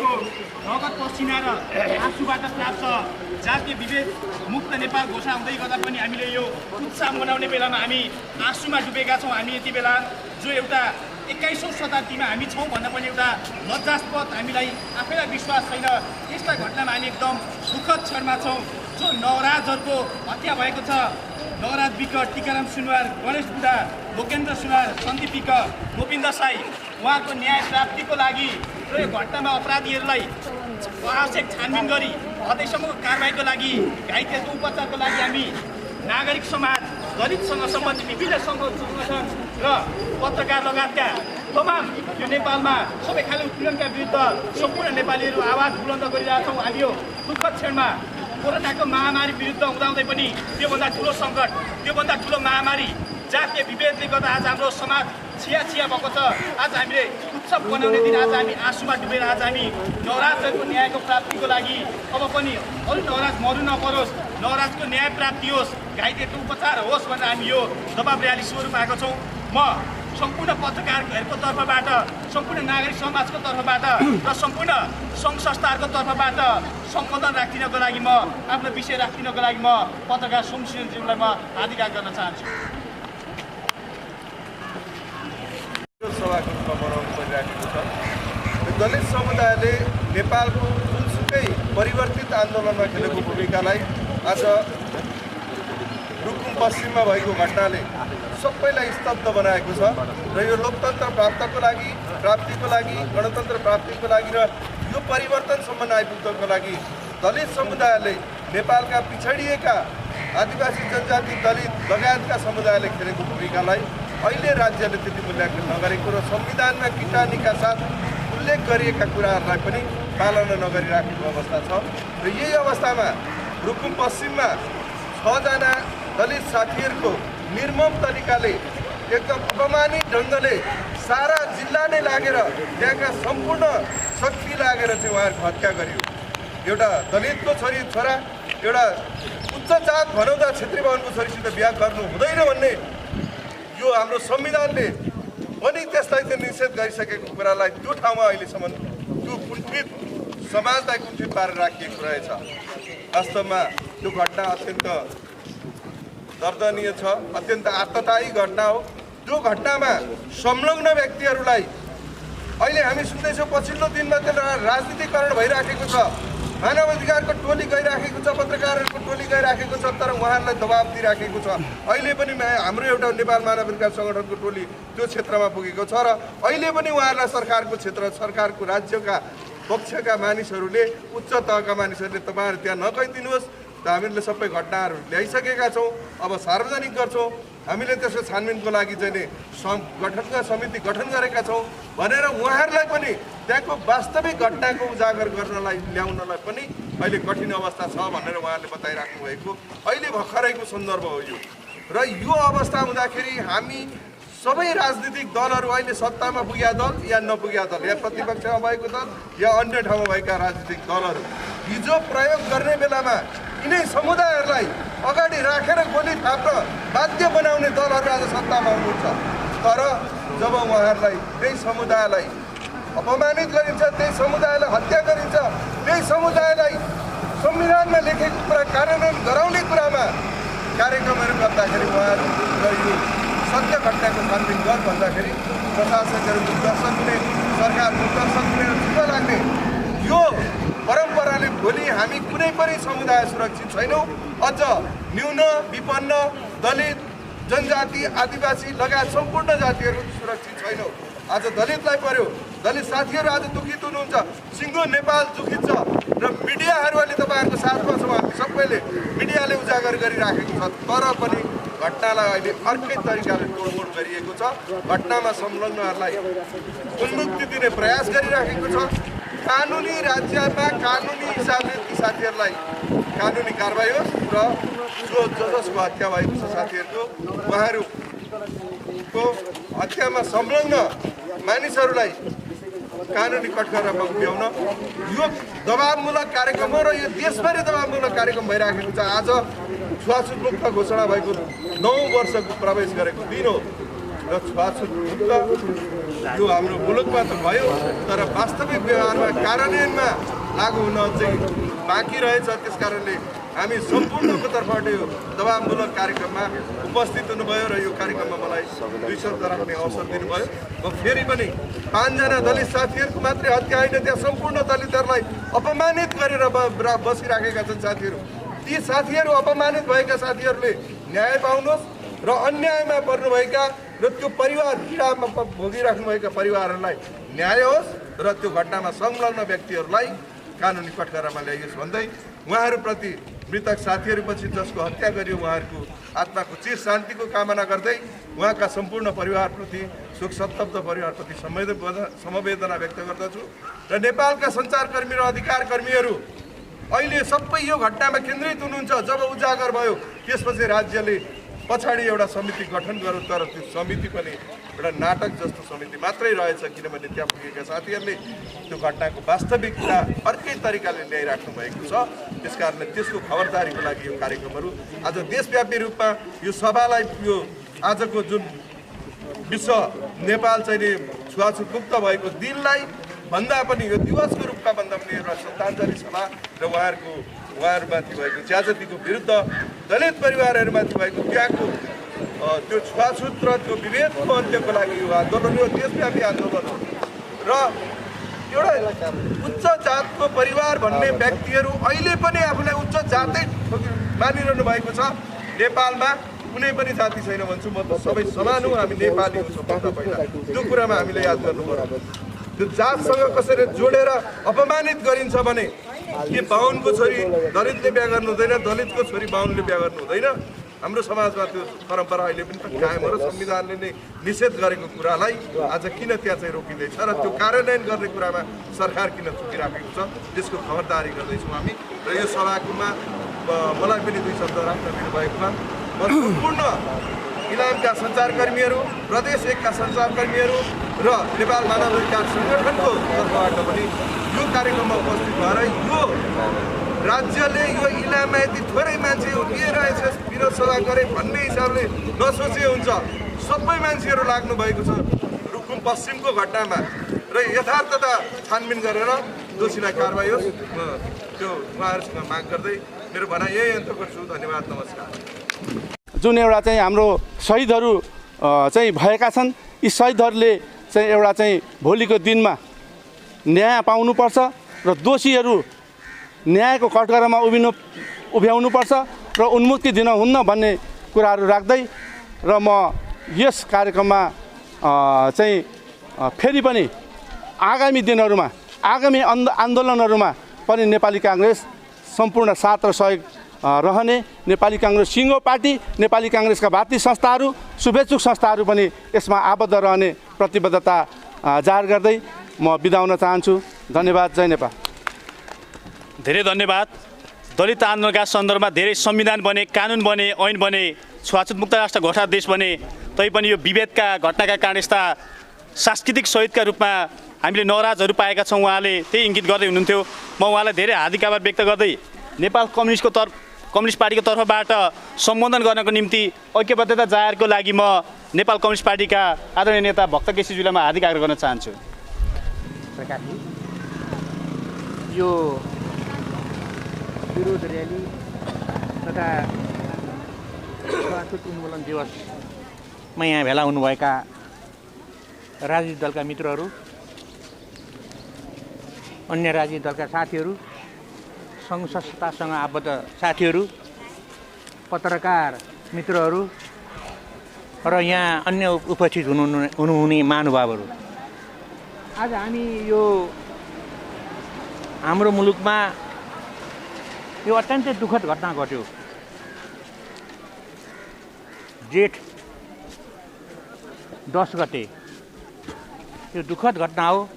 भएको रगत पसिना र आँसुबाट प्राप्त जातीय विभेद मुक्त नेपाल घोषणा हुँदै गर्दा पनि हामीले यो उत्साह मनाउने बेलामा हामी आँसुमा डुबेका छौँ। हामी यति बेला जो एउटा 21औं शताब्दीमा हामी छौँ भन्दा पनि एउटा लज्जास्पद हामीलाई आफैलाई विश्वास छैन। यस्ता घटनामा हामी एकदम दुःखद क्षणमा छौँ। जो नवराजहरूको हत्या भएको छ, नवराज विक, टीकाराम सुनवार, गणेश बुढा, लोकेन्द्र सुनवार, सन्दीप विक, गोविन्द साई, उहाँको न्याय प्राप्तिको लागि र यो घटनामा अपराधीहरूलाई आवश्यक छानबिन गरी हदैसम्मको कारबाहीको लागि, घाइतेहरूको उपचारको लागि हामी नागरिक समाज, दलितसँग सम्बन्धित विभिन्न सङ्घ संगठन र पत्रकार लगायतका तमाम यो नेपालमा सबै खाले उत्पीडनका विरुद्ध सम्पूर्ण नेपालीहरू आवाज बुलन्द गरिरहेछौँ। हामी यो दुःखद क्षणमा कोरोनाको महामारी विरुद्ध हुँदाहुँदै पनि त्योभन्दा ठुलो सङ्कट, त्योभन्दा ठुलो महामारी जातीय विभेदले गर्दा आज हाम्रो समाज छिया भएको छ। आज हामीले उत्सव बनाउने दिन आज हामी आँसुमा डुबेर आज हामी नवराजहरूको न्यायको प्राप्तिको लागि अब पनि अरू नवराज मर्नु नपरोस्, नवराजको न्याय प्राप्ति होस्, घाइतेको उपचार होस् भनेर हामी यो दबाब र्याली सुरु पाएको छौँ। म सम्पूर्ण पत्रकारहरूको तर्फबाट, सम्पूर्ण नागरिक समाजको तर्फबाट र सम्पूर्ण सङ्घ संस्थाहरूको तर्फबाट सम्बोधन राखिदिनको लागि म आफ्नो विषय राखिदिनको लागि म पत्रकार सोमसिंहज्यूलाई म हार्दिक गर्न चाहन्छु। सभाको रूपमा मनाउनु परिरहेको छ। दलित समुदायले नेपालको जुनसुकै परिवर्तित आन्दोलनमा खेलेको भूमिकालाई आज रुकुम पश्चिममा भएको घटनाले सबैलाई स्तब्ध बनाएको छ र यो लोकतन्त्र प्राप्तिको लागि, गणतन्त्र प्राप्तिको लागि र यो परिवर्तनसम्म आइपुग्नको लागि दलित समुदायले नेपालका पिछडिएका आदिवासी जनजाति, दलित लगायतका समुदायले खेलेको भूमिकालाई अहिले राज्यले त्यति मूल्याङ्कन नगरेको र संविधानमा किटानीका साथ उल्लेख गरिएका कुराहरूलाई पनि पालना नगरिराखेको अवस्था छ। र यही अवस्थामा रुकुम पश्चिममा 6 जना दलित साथीहरूको निर्मम तरिकाले एकदम अपमानित ढङ्गले सारा जिल्ला नै लागेर त्यहाँका सम्पूर्ण शक्ति लागेर चाहिँ उहाँहरूको हत्या गरियो। एउटा दलितको छोरा एउटा उच्च जात भनौँदा छेत्री बाहुनको छोरीसित बिहा गर्नु हुँदैन भन्ने यो हाम्रो संविधानले पनि त्यसलाई चाहिँ निषेध गरिसकेको कुरालाई त्यो ठाउँमा अहिलेसम्म त्यो कुण्ठित समाजलाई कुण्ठित पारेर राखिएको रहेछ। वास्तवमा त्यो घटना अत्यन्त दर्दनीय छ, अत्यन्त आततायी घटना हो। त्यो घटनामा संलग्न व्यक्तिहरूलाई अहिले हामी सुन्दैछौँ पछिल्लो दिनमा त्यसलाई राजनीतिकरण भइराखेको छ, मानव अधिकारको टोली गइराखेको छ, पत्रकारहरूको टोली गइराखेको छ, तर उहाँहरूलाई दबाब दिइराखेको छ। अहिले पनि हाम्रो एउटा नेपाल मानव अधिकार सङ्गठनको टोली त्यो क्षेत्रमा पुगेको छ र अहिले पनि उहाँहरूलाई सरकारको क्षेत्र, सरकारको राज्यका पक्षका मानिसहरूले, उच्च तहका मानिसहरूले तपाईँहरू त्यहाँ नगइदिनुहोस्, हामीले सबै घटनाहरू ल्याइसकेका छौँ, अब सार्वजनिक गर्छौँ, हामीले त्यसको छानबिनको लागि चाहिँ गठनका समिति गठन गरेका छौँ भनेर उहाँहरूलाई पनि त्यहाँको वास्तविक घटनाको उजागर गर्नलाई ल्याउनलाई पनि अहिले कठिन अवस्था छ भनेर उहाँहरूले बताइराख्नु भएको अहिले भर्खरैको सन्दर्भ हो यो। र यो अवस्था हुँदाखेरि हामी सबै राजनीतिक दलहरू अहिले सत्तामा पुगेका दल या नपुगेका दल या प्रतिपक्षमा भएको दल या अन्य ठाउँमा भएका राजनीतिक दलहरू हिजो प्रयोग गर्ने बेलामा यिनै समुदायहरूलाई अगाडि राखेर गोली थाप्न बाध्य बनाउने दलहरू आज सत्तामा हुनुहुन्छ। तर जब उहाँहरूलाई त्यही समुदायलाई अपमानित गरिन्छ, त्यही समुदायलाई हत्या गरिन्छ, त्यही समुदायलाई संविधानमा लेखेको कुरा कार्यान्वयन गराउने कुरामा कार्यक्रमहरू गर्दाखेरि उहाँहरू यो सत्य घटनाको छानबिन गर भन्दाखेरि प्रशासकहरूको दर्शक हुने, सरकारको दर्शक हुने चित्त लाग्ने यो परम्पराले भोलि हामी कुनै पनि समुदाय सुरक्षित छैनौँ। अझ न्यून, विपन्न, दलित, जनजाति, आदिवासी लगायत सम्पूर्ण जातिहरू सुरक्षित छैनौँ। आज दलितलाई पर्यो, दलित साथीहरू आज दुखित हुनुहुन्छ, सिङ्गो नेपाल दुखित छ र मिडियाहरू अहिले तपाईँहरूको साथमा छौँ, हामी सबैले मिडियाले उजागर गरिराखेको छ। तर पनि घटनालाई अहिले अर्कै तरिकाले तोडफोड गरिएको छ, घटनामा संलग्नहरूलाई उन्मुक्ति दिने प्रयास गरिराखेको छ। कानुनी राज्यमा कानुनी हिसाबले ती साथीहरूलाई कानुनी कारबाही होस् र जसको हत्या भएको छ साथीहरूको उहाँहरूको हत्यामा संलग्न मानिसहरूलाई कानुनी कठघरामा उभ्याउन यो दबावमूलक कार्यक्रम हो र यो देशभरि दबावमूलक कार्यक्रम भइराखेको छ। आज छुवाछुत मुक्त घोषणा भएको 9 वर्षको प्रवेश गरेको दिन हो र छुवाछुत मुक्त यो हाम्रो मुलुकमा त भयो, तर वास्तविक व्यवहारमा कार्यान्वयनमा लागू हुन चाहिँ बाँकी रहेछ। त्यस कारणले हामी सम्पूर्णको तर्फबाट यो दबावमूलक कार्यक्रममा उपस्थित हुनुभयो र यो कार्यक्रममा मलाई 2 शब्द राख्ने अवसर दिनुभयो। म फेरि पनि 5 जना दलित साथीहरूको मात्रै हत्या होइन, त्यहाँ सम्पूर्ण दलितहरूलाई अपमानित गरेर बसिराखेका छन् साथीहरू। ती साथीहरू अपमानित भएका साथीहरूले न्याय पाउनुहोस् र अन्यायमा पर्नुभएका र त्यो परिवार पीडामा भोगिराख्नुभएका परिवारहरूलाई न्याय होस् र त्यो घटनामा संलग्न व्यक्तिहरूलाई कानुनी कठघरामा ल्याइयोस् भन्दै उहाँहरूप्रति मृतक साथीहरूपछि जसको हत्या गरियो उहाँहरूको आत्माको चिर शान्तिको कामना गर्दै उहाँका सम्पूर्ण परिवारप्रति शोक संतप्त परिवारप्रति समवेदना व्यक्त गर्दछु। र नेपालका सञ्चारकर्मी र अधिकारकर्मीहरू अहिले सबै यो घटनामा केन्द्रित हुनुहुन्छ। जब उजागर भयो त्यसपछि राज्यले पछाडि एउटा समिति गठन गरौँ, तर त्यो समिति पनि एउटा नाटक जस्तो समिति मात्रै रहेछ, किनभने त्यहाँ पुगेका साथीहरूले त्यो घटनाको वास्तविकता अर्कै तरिकाले ल्याइराख्नु भएको छ। त्यस कारणले त्यसको खबरदारीको लागि यो कार्यक्रमहरू आज देशव्यापी रूपमा यो सभालाई यो आजको जुन विश्व नेपाल चाहिँ छुवाछुत मुक्त भएको दिनलाई भन्दा पनि यो दिवसको रूपमा भन्दा पनि एउटा श्रद्धाञ्जली सभा र उहाँहरूमाथि भएको ज्यादतीको विरुद्ध दलित परिवारहरूमाथि भएको त्यहाँको त्यो छुवाछुत र त्यो विभेदको अन्त्यको लागि यो आन्दोलन यो देशव्यापी आन्दोलन हो। र एउटा उच्च जातको परिवार भन्ने व्यक्तिहरू अहिले पनि आफूलाई उच्च जातै मानिरहनु भएको छ। नेपालमा कुनै पनि जाति छैन भन्छु म, त सबै समान हो, हामी नेपाली हौँ सबभन्दा पहिला। त्यो कुरामा हामीले याद गर्नु पर्यो। त्यो जातसँग कसरी जोडेर अपमानित गरिन्छ भने के बाहुनको छोरी दलितले बिहा गर्नु हुँदैन, दलितको छोरी बाहुनले बिहा गर्नु हुँदैन। हाम्रो समाजमा त्यो परम्परा अहिले पनि त कायम हो र संविधानले नै निषेध गरेको कुरालाई आज किन त्यहाँ चाहिँ रोकिँदैछ र त्यो कार्यान्वयन गर्ने कुरामा सरकार किन चुकिराखेको छ, त्यसको खबरदारी गर्दैछौँ हामी। र यो सभामा मलाई पनि 2 शब्द राख्न दिनुभएकोमा म सम्पूर्ण इलामका सञ्चारकर्मीहरू, प्रदेश 1का सञ्चारकर्मीहरू र नेपाल मानवाधिकार सङ्गठनको तर्फबाट पनि यो कार्यक्रममा उपस्थित भएर यो राज्यले यो इलाममा यति थोरै मान्छे उभिएर यसो विरोध सभा गरे भन्ने हिसाबले नसोचे हुन्छ। सबै मान्छेहरू लाग्नु भएको छ रुकुम पश्चिमको घटनामा र यथार्थता छानबिन गरेर दोषीलाई कारबाही होस्, त्यो उहाँहरूसँग माग गर्दै मेरो भनाइ यही अन्त गर्छु। धन्यवाद, नमस्कार। जुन एउटा चाहिँ हाम्रो शहीदहरू चाहिँ भएका छन्, यी शहीदहरूले चाहिँ एउटा चाहिँ भोलिको दिनमा न्याय पाउनुपर्छ र दोषीहरू न्यायको कठघरामा उभ्याउनुपर्छ र उन्मुक्ति दिन हुन्न भन्ने कुराहरू राख्दै र म यस कार्यक्रममा चाहिँ फेरि पनि आगामी दिनहरूमा आगामी आन्दोलनहरूमा पनि नेपाली काङ्ग्रेस सम्पूर्ण साथ र सहयोग रहने, नेपाली काङ्ग्रेस सिङ्गो पार्टी, नेपाली काङ्ग्रेसका भातृ संस्थाहरू, शुभेच्छुक संस्थाहरू पनि यसमा आबद्ध रहने प्रतिबद्धता जाहेर गर्दै म बिदा हुन चाहन्छु। धन्यवाद। जय नेपाल। धेरै धन्यवाद। दलित आन्दोलनका सन्दर्भमा धेरै संविधान बने, कानुन बने, ऐन बने, छुवाछुत मुक्त राष्ट्र घोषणा देश बने, तैपनि यो विभेदका घटनाका कारण यस्ता सांस्कृतिक शहीदका रूपमा हामीले नराजहरू पाएका छौँ। उहाँले त्यही इङ्गित गर्दै हुनुहुन्थ्यो। म उहाँलाई धेरै हार्दिक आभार व्यक्त गर्दै नेपाल कम्युनिस्ट पार्टीको तर्फबाट सम्बोधन गर्नको निम्ति ऐक्यबद्धता जाहेरको लागि म नेपाल कम्युनिस्ट पार्टीका आदरणीय नेता भक्त केसीज्यूलाई म हार्दिक आग्रह गर्न चाहन्छु। यो विरोध र्याली तथा छुवाछुत उन्मूलन दिवसमा यहाँ भेला हुनुभएका राजनीतिक दलका मित्रहरू, अन्य राजनीतिक दलका साथीहरू, सङ्घ संस्थासँग आबद्ध साथीहरू, पत्रकार मित्रहरू र यहाँ अन्य उपस्थित हुनुहुने महानुभावहरू, आज हामी यो हाम्रो मुलुकमा यो अत्यन्तै दुःखद घटना घट्यो। जेठ 10 गते यो दुःखद घटना हो।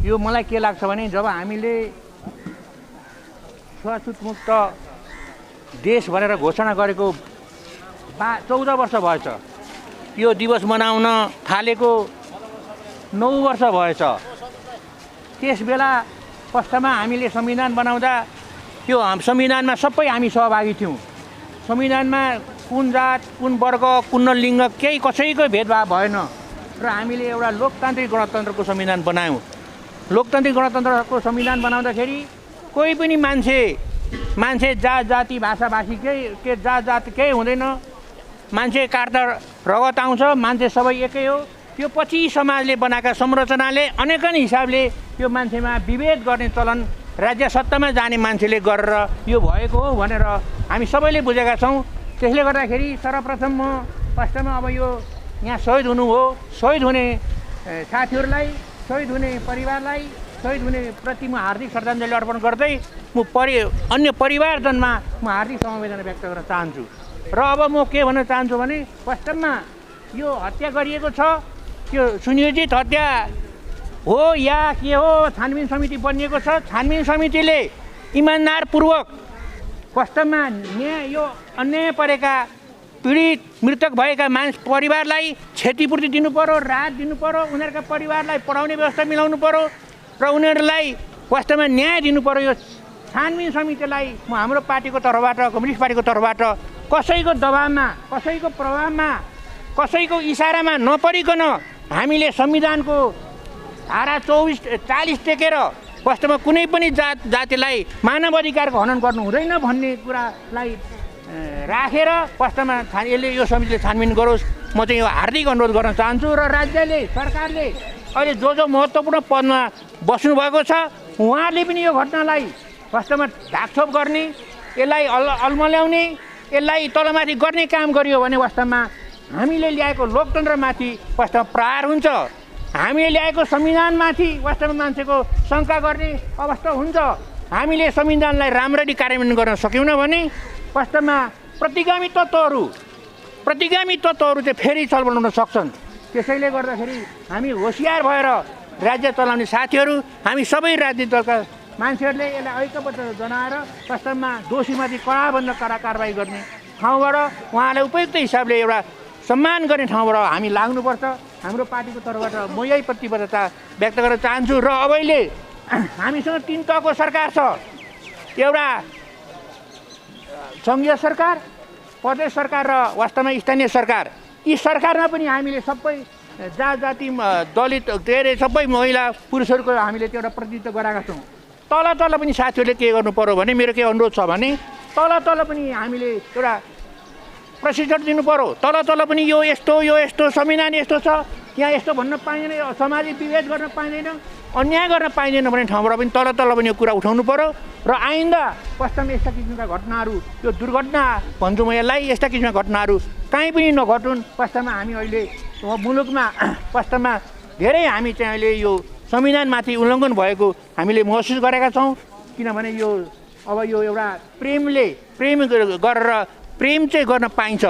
यो मलाई के लाग्छ भने जब हामीले छुवाछुत मुक्त देश भनेर घोषणा गरेको 14 वर्ष भएछ, यो दिवस मनाउन थालेको 9 वर्ष भएछ। त्यस बेला पश्चिममा हामीले संविधान बनाउँदा त्यो संविधानमा सबै हामी सहभागी थियौँ। संविधानमा कुन जात, कुन वर्ग, कुन लिङ्ग केही कसैको भेदभाव भएन। र हामीले एउटा लोकतान्त्रिक गणतन्त्रको संविधान बनायौँ। लोकतान्त्रिक गणतन्त्रको संविधान बनाउँदाखेरि कोही पनि मान्छे जात जाति भाषा भाषी के जात जात केही हुँदैन। मान्छे काट्दा रगत आउँछ, मान्छे सबै एकै हो। त्यो पछि समाजले बनाएका संरचनाले अनेकन हिसाबले त्यो मान्छेमा विभेद गर्ने चलन राज्य सत्तामा जाने मान्छेले गरेर यो भएको हो भनेर हामी सबैले बुझेका छौँ। त्यसले गर्दाखेरि सर्वप्रथम म वास्तवमा अब यो यहाँ शहीद हुनु हो, शहीद हुने साथीहरूलाई, शहीद हुने परिवारलाई, शहीद हुने प्रति म हार्दिक श्रद्धाञ्जली अर्पण गर्दै अन्य परिवारजनमा म हार्दिक समवेदना व्यक्त गर्न चाहन्छु। र अब म के भन्न चाहन्छु भने वास्तवमा यो हत्या गरिएको छ, त्यो सुनियोजित हत्या हो या के हो, छानबिन समिति बनिएको छ। छानबिन समितिले इमान्दारपूर्वक वास्तवमा यो अन्याय परेका पीडित मृतक भएका परिवारलाई क्षतिपूर्ति दिनु पर्यो, राहत दिनु पर्यो, उनीहरूका परिवारलाई पढाउने व्यवस्था मिलाउनु पर्यो र उनीहरूलाई वास्तवमा न्याय दिनु पर्यो। यो छानबिन समितिलाई म हाम्रो पार्टीको तर्फबाट, कम्युनिस्ट पार्टीको तर्फबाट कसैको दबावमा, कसैको प्रभावमा, कसैको इसारामा नपरिकन हामीले संविधानको धारा 40 टेकेर वास्तवमा कुनै पनि जातिलाई मानव अधिकारको हनन गर्नु हुँदैन भन्ने कुरालाई राखेर वास्तवमा यसले यो समितिले छानबिन गरोस्। म चाहिँ यो हार्दिक अनुरोध गर्न चाहन्छु। र राज्यले, सरकारले अहिले जो महत्त्वपूर्ण पदमा बस्नुभएको छ उहाँहरूले पनि यो घटनालाई वास्तवमा ढाकछोप गर्ने, यसलाई अल्मल्याउने, यसलाई तलमाथि गर्ने काम गरियो भने वास्तवमा हामीले ल्याएको लोकतन्त्रमाथि वास्तवमा प्रहार हुन्छ। हामीले ल्याएको संविधानमाथि वास्तवमा मान्छेको शङ्का गर्ने अवस्था हुन्छ। हामीले संविधानलाई राम्ररी कार्यान्वयन गर्न सकेनौँ भने वास्तवमा प्रतिगामी तत्त्वहरू चाहिँ फेरि छलफल हुन सक्छन्। त्यसैले गर्दाखेरि हामी होसियार भएर राज्य चलाउने साथीहरू, हामी सबै राजनीतिक दलका मान्छेहरूले यसलाई ऐक्यबद्ध जनाएर वास्तवमा दोषीमाथि कडाभन्दा कडा कारबाही गर्ने ठाउँबाट उहाँलाई उपयुक्त हिसाबले एउटा सम्मान गर्ने ठाउँबाट हामी लाग्नुपर्छ। हाम्रो पार्टीको तर्फबाट म यही प्रतिबद्धता व्यक्त गर्न चाहन्छु। र अब अहिले हामीसँग 3 तहको सरकार छ। एउटा सङ्घीय सरकार, प्रदेश सरकार र वास्तवमा स्थानीय सरकार। यी सरकारमा पनि हामीले सबै जात जाति दलित धेरै सबै महिला पुरुषहरूको हामीले त्यो एउटा प्रतिनिधित्व गराएका छौँ। तल पनि साथीहरूले के गर्नु पर्यो भने मेरो के अनुरोध छ भने तल पनि हामीले एउटा प्रशिक्षण दिनु पर्यो। तल पनि यो यस्तो संविधान यस्तो छ, यहाँ यस्तो भन्न पाइँदैन, सामाजिक विभेद गर्न पाइँदैन, अन्याय गर्न पाइँदैन भन्ने ठाउँबाट पनि तल पनि यो कुरा उठाउनु पर्यो। र आइन्दा वास्तवमा यस्ता किसिमका घटनाहरू, यो दुर्घटना भन्छु म यसलाई, यस्ता किसिमका घटनाहरू कहीँ पनि नघटुन्। वास्तवमा हामी अहिले मुलुकमा वास्तवमा धेरै हामी चाहिँ अहिले यो संविधानमाथि उल्लङ्घन भएको हामीले महसुस गरेका छौँ। किनभने यो अब यो एउटा प्रेम गरेर प्रेम चाहिँ गर्न पाइन्छ।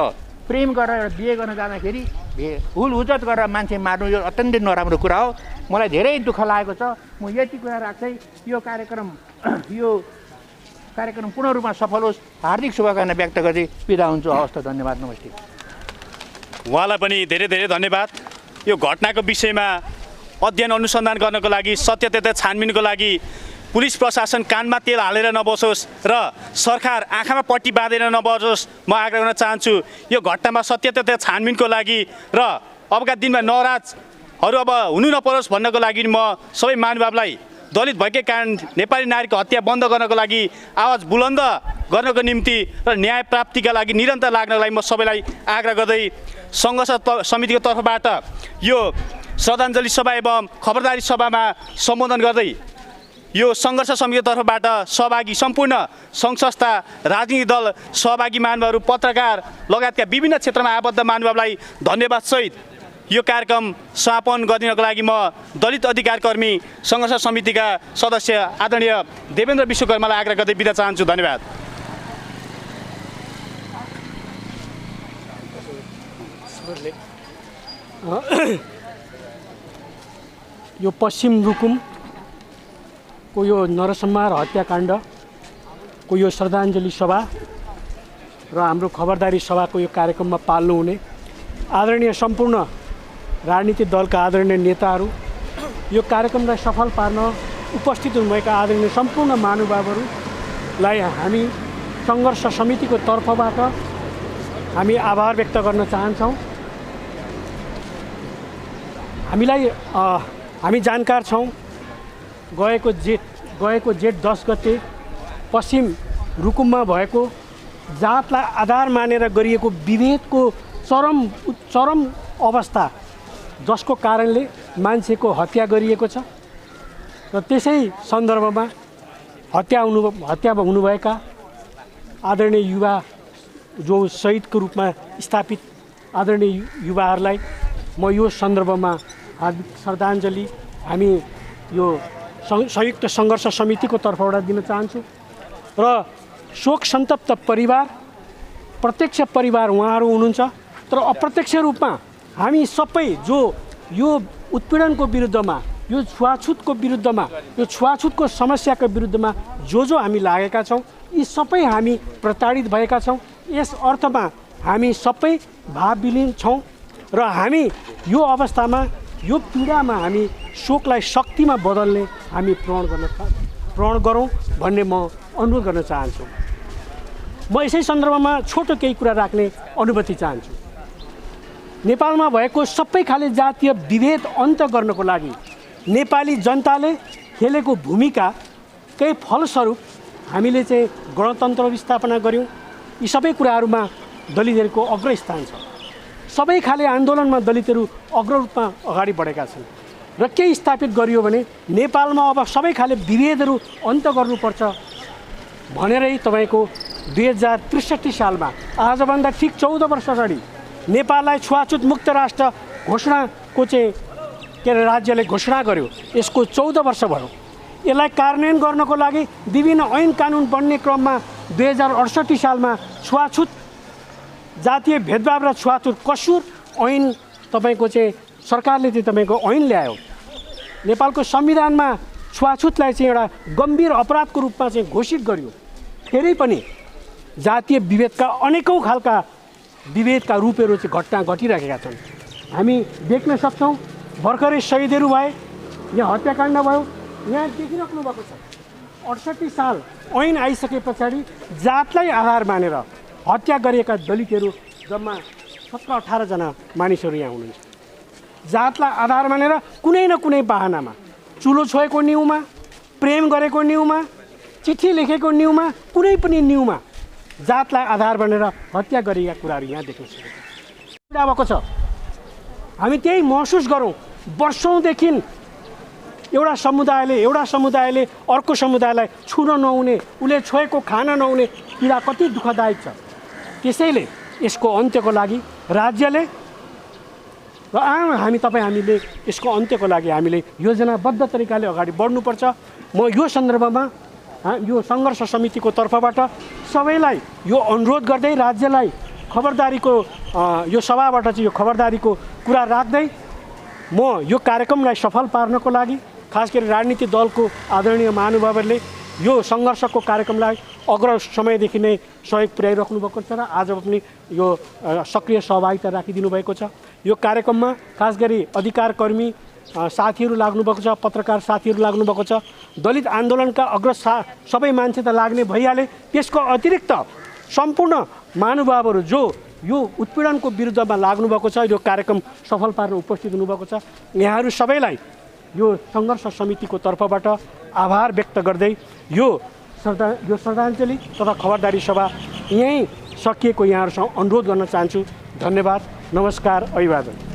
प्रेम गरेर बिहे गर्न जाँदाखेरि हुलहुज्जत गरेर मान्छे मार्नु यो अत्यन्तै नराम्रो कुरा हो। मलाई धेरै दुःख लागेको छ। म यति कुरा राख्दै यो कार्यक्रम पूर्ण रूपमा सफल होस् हार्दिक शुभकामना व्यक्त गर्दै बिदा हुन्छु। हवस् त, धन्यवाद, नमस्ते। उहाँलाई पनि धेरै धेरै धन्यवाद। यो घटनाको विषयमा अध्ययन अनुसन्धान गर्नको लागि, सत्य तथ्य छानबिनको लागि पुलिस प्रशासन कानमा तेल हालेर नबसोस् र सरकार आँखामा पट्टी बाँधेर नबसोस्। म आग्रह गर्न चाहन्छु यो घटनामा सत्य तथ्य छानबिनको लागि र अबका दिनमा नराजहरू अब हुनु नपरोस् भन्नको लागि म सबै महानुभावलाई दलित भएकै कारण नेपाली नारीको हत्या बन्द गर्नको लागि, आवाज बुलन्द गर्नको निम्ति र न्याय प्राप्तिका लागि निरन्तर लाग्नको लागि म सबैलाई आग्रह गर्दै सङ्घर्ष समितिको तर्फबाट यो श्रद्धाञ्जली सभा एवं खबरदारी सभामा सम्बोधन गर्दै यो सङ्घर्ष समितिको तर्फबाट सहभागी सम्पूर्ण सङ्घ संस्था, राजनीतिक दल, सहभागी महानुभावहरू, पत्रकार लगायतका विभिन्न क्षेत्रमा आबद्ध महानुभावलाई धन्यवादसहित यो कार्यक्रम समापन गरिदिनको लागि म दलित अधिकार कर्मी सङ्घर्ष समितिका सदस्य आदरणीय देवेन्द्र विश्वकर्मालाई आग्रह गर्दै बिदा चाहन्छु। धन्यवाद। यो पश्चिम रुकुमको यो नरसंहार हत्याकाण्डको यो श्रद्धाञ्जली सभा र हाम्रो खबरदारी सभाको यो कार्यक्रममा पाल्नु हुने आदरणीय सम्पूर्ण राजनीतिक दलका आदरणीय नेताहरू, यो कार्यक्रमलाई सफल पार्न उपस्थित हुनुभएका आदरणीय सम्पूर्ण महानुभावहरूलाई हामी सङ्घर्ष समितिको तर्फबाट हामी आभार व्यक्त गर्न चाहन्छौँ। हामीलाई हामी जानकार छौँ गएको जेठ 10 गते पश्चिम रुकुममा भएको जातलाई आधार मानेर गरिएको विभेदको चरम अवस्था जसको कारणले मान्छेको हत्या गरिएको छ र त्यसै सन्दर्भमा हत्या हुनुभएका आदरणीय युवा जो शहीदको रूपमा स्थापित आदरणीय युवाहरूलाई म यो सन्दर्भमा हार्दिक श्रद्धाञ्जली हामी यो संयुक्त सङ्घर्ष समितिको तर्फबाट दिन चाहन्छु र शोक सन्तप्त परिवार प्रत्यक्ष परिवार उहाँहरू हुनुहुन्छ तर अप्रत्यक्ष रूपमा हामी सबै जो यो उत्पीडनको विरुद्धमा यो छुवाछुतको विरुद्धमा यो छुवाछुतको समस्याको विरुद्धमा जो हामी लागेका छौँ यी सबै हामी प्रताडित भएका छौँ। यस अर्थमा हामी सबै भावविलीन छौँ र हामी यो अवस्थामा यो पीडामा हामी शोकलाई शक्तिमा बदल्ने हामी प्रण गरौँ भन्ने म अनुरोध गर्न चाहन्छु। म यसै सन्दर्भमा छोटो केही कुरा राख्ने अनुमति चाहन्छु। नेपालमा भएको सबै खाले जातीय विभेद अन्त गर्नको लागि नेपाली जनताले खेलेको भूमिकाकै फलस्वरूप हामीले चाहिँ गणतन्त्र स्थापना गऱ्यौँ। यी सबै कुराहरूमा दलितहरूको अग्रस्थान छ। सबै खाले आन्दोलनमा दलितहरू अग्र रूपमा अगाडि बढेका छन् र के स्थापित गरियो भने नेपालमा अब सबै खाले विभेदहरू अन्त गर्नुपर्छ भनेरै तपाईँको 2063 सालमा आजभन्दा ठिक 14 वर्ष अगाडि नेपाललाई छुवाछुत मुक्त राष्ट्र घोषणाको चाहिँ के अरे राज्यले घोषणा गर्यो। यसको 14 वर्ष भयो। यसलाई कार्यान्वयन गर्नको लागि विभिन्न ऐन कानुन बन्ने क्रममा 2068 सालमा छुवाछुत जातीय भेदभाव र छुवाछुत कसुर ऐन तपाईँको चाहिँ सरकारले चाहिँ तपाईँको ऐन ल्यायो। नेपालको संविधानमा छुवाछुतलाई चाहिँ एउटा गम्भीर अपराधको रूपमा चाहिँ घोषित गरियो। फेरि पनि जातीय विभेदका अनेकौँ खालका विभेदका रूपहरू चाहिँ घटना घटिरहेका छन्। हामी देख्न सक्छौँ भर्खरै शहीदहरू भए, यहाँ हत्याकाण्ड भयो, यहाँ देखिराख्नु भएको छ। 68 साल ऐन आइसके पछाडि जातलाई आधार मानेर हत्या गरिएका दलितहरू जम्मा 17-18 जना मानिसहरू यहाँ हुनुहुन्छ। जातलाई आधार मानेर कुनै न कुनै बहानामा चुलो छोएको न्युमा, प्रेम गरेको न्युमा, चिठी लेखेको न्युमा, कुनै पनि न्युमा जातलाई आधार बनेर हत्या गरिएका कुराहरू यहाँ देख्न सकिन्छ। भएको छ हामी त्यही महसुस गरौँ। वर्षौँदेखि एउटा समुदायले अर्को समुदायलाई छुन नहुने, उसले छोएको खान नहुने पीडा कति दुःखदायक छ। त्यसैले यसको अन्त्यको लागि राज्यले र हामीले यसको अन्त्यको लागि हामीले योजनाबद्ध तरिकाले अगाडि बढ्नुपर्छ। म यो सन्दर्भमा यो सङ्घर्ष समितिको तर्फबाट सबैलाई यो अनुरोध गर्दै राज्यलाई खबरदारीको यो सभाबाट चाहिँ यो खबरदारीको कुरा राख्दै म यो कार्यक्रमलाई सफल पार्नको लागि खास गरी राजनीतिक दलको आदरणीय महानुभावहरूले यो सङ्घर्षको कार्यक्रमलाई अग्र समयदेखि नै सहयोग पुर्याइराख्नु भएको छ र आज पनि यो सक्रिय सहभागिता राखिदिनु भएको छ। यो कार्यक्रममा खास गरी अधिकारकर्मी साथीहरू लाग्नुभएको छ, पत्रकार साथीहरू लाग्नुभएको छ, दलित आन्दोलनका सबै मान्छे त लाग्ने भइहाले। त्यसको अतिरिक्त सम्पूर्ण महानुभावहरू जो यो उत्पीडनको विरुद्धमा लाग्नुभएको छ, यो कार्यक्रम सफल पार्न उपस्थित हुनुभएको छ, यहाँहरू सबैलाई यो सङ्घर्ष समितिको तर्फबाट आभार व्यक्त गर्दै यो श्रद्धाञ्जली तथा खबरदारी सभा यहीँ सकिएको यहाँहरूसँग अनुरोध गर्न चाहन्छु। धन्यवाद, नमस्कार, अभिवादन।